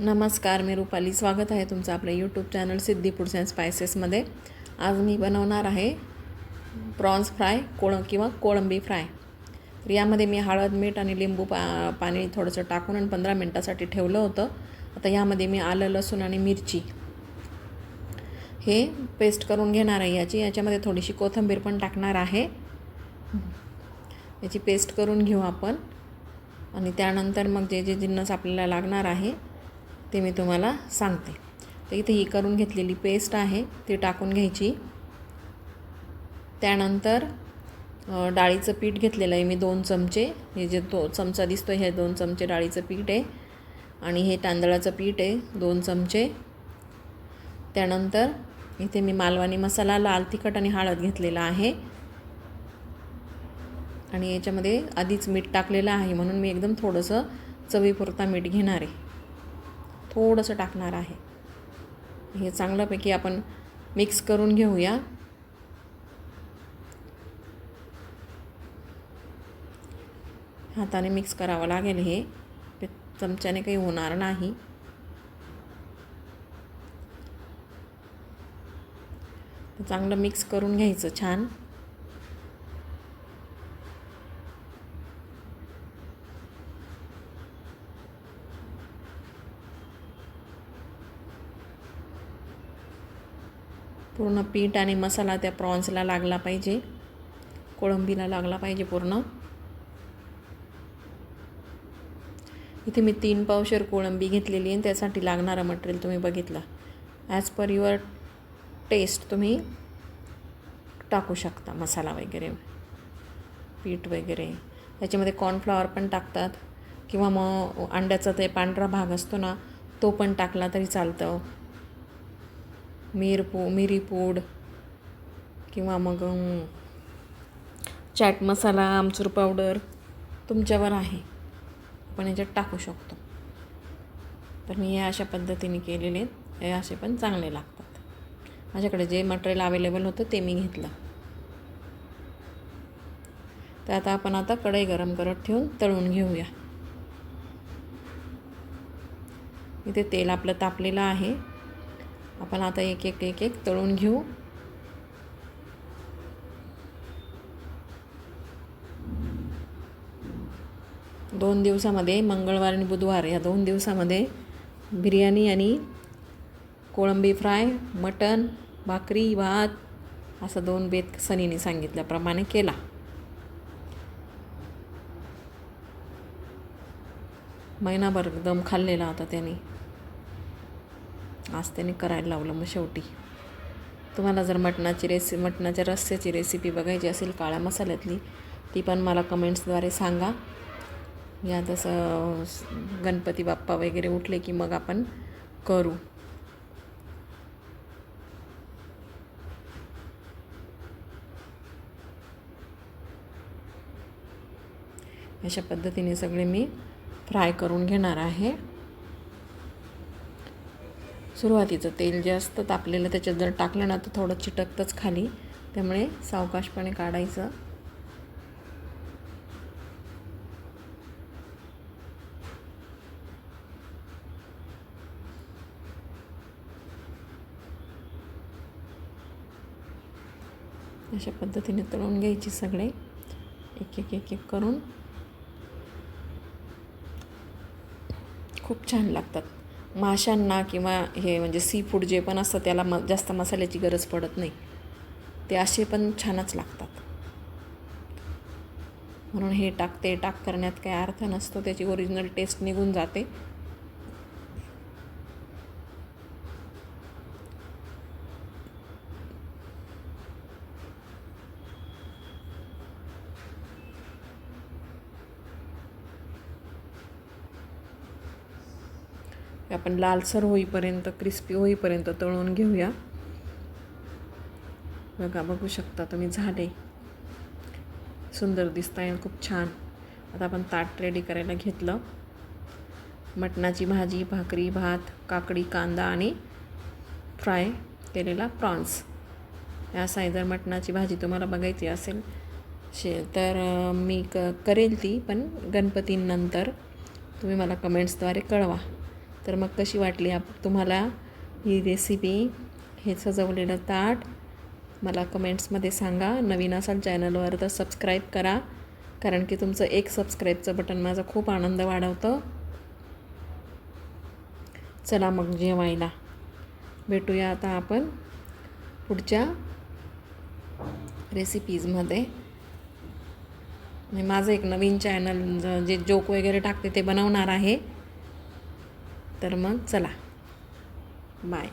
नमस्कार, मी रुपाली. स्वागत आहे तुमचं आपल्या YouTube channel Siddhi foods and स्पायसेसमध्ये. आज मी बनवणार आहे प्रॉन्स फ्राय किंवा कोळंबी फ्राय. तर यामध्ये मी हळद, मीठ आणि लिंबू पाणी थोडंसं टाकून आणि 15 मिनटासाठी ठेवलं होतं. आता यामध्ये मी आलं, लसूण आणि मिरची हे पेस्ट करून घेणार आहे. याच्यामध्ये थोडीशी कोथिंबीर पण टाकणार आहे. याची पेस्ट करून घेऊ आपण आणि त्यानंतर मग जे जे जिन्नस आपल्याला लागणार आहे ते मी तुम्हाला सांगते. तर इथे ही करून घेतलेली पेस्ट आहे ती टाकून घ्यायची. त्यानंतर डाळीचं पीठ घेतलेलं आहे मी 2 चमचे. हे जे चमचा दिसतो हे 2 चमचे डाळीचं पीठ आहे आणि हे तांदळाचं पीठ आहे 2 चमचे. त्यानंतर इथे मी मालवणी मसाला, लाल तिखट आणि हळद घेतलेला आहे आणि याच्यामध्ये आधीच मीठ टाकलेलं आहे म्हणून मी एकदम थोडंसं चवीपुरता मीठ घेणार आहे, थोडंसं टाकणार आहे. हे चांगल्यापैकी आपण मिक्स करून घेऊया. हाताने मिक्स करावं लागेल, हे चमच्याने काही होणार नाही. चांगलं मिक्स करून घ्यायचं छान. पूर्ण पीठ आणि मसाला त्या प्रॉन्सला लागला पाहिजे, कोळंबीला लागला पाहिजे पूर्ण. इथे मी 3 पावशेर कोळंबी घेतलेली आहे. त्यासाठी लागणारं मटेरियल तुम्ही बघितलं. ॲज पर युअर टेस्ट तुम्ही टाकू शकता मसाला वगैरे, पीठ वगैरे. याच्यामध्ये कॉर्नफ्लॉवर पण टाकतात किंवा मग अंड्याचा ते पांढरा भाग असतो ना तो पण टाकला तरी चालतं. मिरी पूड किंवा मग चाट मसाला, आमचूर पावडर तुमच्यावर आहे, आपण याच्यात टाकू शकतो. तर मी हे अशा पद्धतीने केलेले आहेत. हे असे पण चांगले लागतात. माझ्याकडे जे मटेरियल अवेलेबल होतं ते मी घेतलं. तर आता कढई गरम करत ठेवून तळून घेऊया. इथे तेल आपलं तापलेलं आहे. आपण आता एक एक तळून घेऊ. दोन दिवसामध्ये, मंगळवार आणि बुधवार या 2 दिवसामध्ये बिर्याणी आणि कोळंबी फ्राय, मटण, भाकरी, भात असं 2 बेत सनीने सांगितल्याप्रमाणे केला. महिनाभर दम खाल्लेला होता त्याने, आज त्याने करायला लावलं. मग शेवटी तुम्हाला जर मटणाच्या रस्स्याची रेसिपी बघायची असेल काळ्या मसाल्यातली, ती पण मला कमेंट्सद्वारे सांगा. या तसं गणपती बाप्पा वगैरे उठले की मग आपण करू. अशा पद्धतीने सगळे मी फ्राय करून घेणार आहे. सुरुवातीचं तेल जास्त तापलेलं त्याच्यात जर टाकलं ना तर थोडं चिटकतंच खाली, त्यामुळे सावकाशपणे काढायचं. अशा पद्धतीने तळून घ्यायची सगळे एक करून. खूप छान लागतात. माशांना किंवा हे म्हणजे सी फूड जे पण असतं त्याला जास्त मसाल्याची गरज पडत नाही, ते असे पण छानच लागतात. म्हणून हे ते टाक करण्यात काही अर्थ नसतो, त्याची ओरिजिनल टेस्ट निघून जाते. आपण लालसर होईपर्यंत, क्रिस्पी होईपर्यंत तळून घेऊया. बघू शकता तुम्ही, झाले, सुंदर दिसत आहे, खूप छान. आता आपण ताट रेडी करायला घेतलं. मटणाची भाजी, भाकरी, भात, काकडी, कांदा आणि फ्राय केलेला प्रॉन्स. या जर मटणाची भाजी तुम्हाला बघायची असेल तर मी करेल ती, पण गणपतींनंतर तुम्ही मला कमेंट्सद्वारे कळवा. तर मग कशी वाटली तुम्हाला ही रेसिपी, हे सजवलेलं ताट? मला कमेंट्समध्ये सांगा. नवीन असाल चॅनलवर तर सबस्क्राईब करा, कारण की तुमचं एक सबस्क्राईबचं बटन माझा खूप आनंद वाढवतं. चला मग जेवायला भेटूया आता आपण पुढच्या रेसिपीजमध्ये. माझं एक नवीन चॅनल जे जोक वगैरे टाकते ते बनवणार आहे. तर मग चला, बाय.